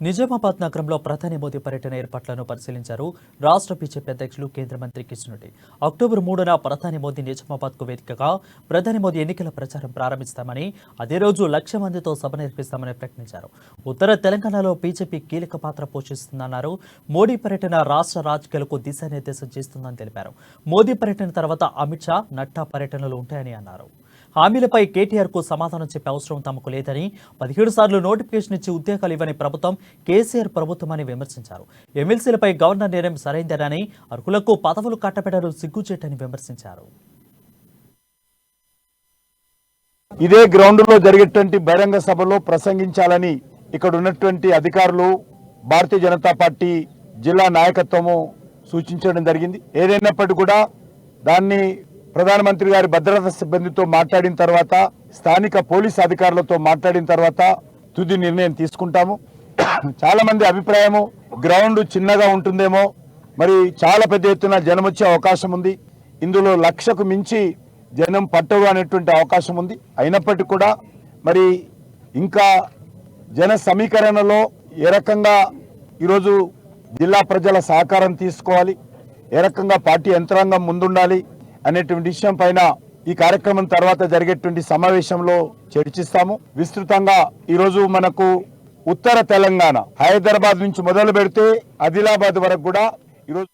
నిజామాబాద్ నగరంలో ప్రధాని మోదీ పర్యటన ఏర్పాట్లను పరిశీలించారు రాష్ట్ర బీజేపీ అధ్యక్షులు కేంద్ర మంత్రి కిషన్ రెడ్డి. అక్టోబర్ 3న ప్రధాని మోదీ నిజామాబాద్కు వేదికగా ప్రధాని మోదీ ఎన్నికల ప్రచారం ప్రారంభిస్తామని, అదే రోజు 1,00,000 మందితో సభ నిర్వహిస్తామని ప్రకటించారు. ఉత్తర తెలంగాణలో బీజేపీ కీలక పాత్ర పోషిస్తుందన్నారు. మోడీ పర్యటన రాష్ట్ర రాజకీయాలకు దిశానిర్దేశం చేస్తుందని తెలిపారు. మోదీ పర్యటన తర్వాత అమిత్ షా, నడ్డా పర్యటనలు ఉంటాయని అన్నారు. హామీలపై కేటీఆర్ కు సమాధానం చెప్పే అవసరం తమకు లేదని, 17 సార్లు నోటిఫికేషన్ ఇచ్చి ఉద్యోగాలు ఇవ్వని ప్రభుత్వం కేసీఆర్ ప్రభుత్వమని విమర్శించారు. ఎమ్మెల్సీలపై గవర్నర్ నిర్ణయం సరైందేనని, అర్హులకు పదవులు కట్టబెట్టడం సిగ్గుచేటని విమర్శించారు. ఇదే గ్రౌండ్ లో జరిగేటువంటి బహిరంగ సభలో ప్రసంగించాలని ఇక్కడ ఉన్నటువంటి అధికారులు, భారతీయ జనతా పార్టీ జిల్లా నాయకత్వము సూచించడం జరిగింది. ఏదైనప్పటికీ కూడా దాన్ని ప్రధానమంత్రి గారి భద్రతా సిబ్బందితో మాట్లాడిన తర్వాత, స్థానిక పోలీసు అధికారులతో మాట్లాడిన తర్వాత తుది నిర్ణయం తీసుకుంటాము. చాలా మంది అభిప్రాయము గ్రౌండ్ చిన్నగా ఉంటుందేమో, మరి చాలా పెద్ద ఎత్తున జనం వచ్చే అవకాశం ఉంది, ఇందులో 1,00,000కు మించి జనం పట్టవు అనేటువంటి అవకాశం ఉంది. అయినప్పటికీ కూడా మరి ఇంకా జన సమీకరణలో ఏ రకంగా ఈరోజు జిల్లా ప్రజల సహకారం తీసుకోవాలి, ఏ రకంగా పార్టీ యంత్రాంగం ముందుండాలి అనేటువంటి విషయం పైన ఈ కార్యక్రమం తర్వాత జరిగేటువంటి సమావేశంలో చర్చిస్తాము. విస్తృతంగా ఈరోజు మనకు ఉత్తర తెలంగాణ, హైదరాబాద్ నుంచి మొదలు పెడితే ఆదిలాబాద్ వరకు కూడా ఈరోజు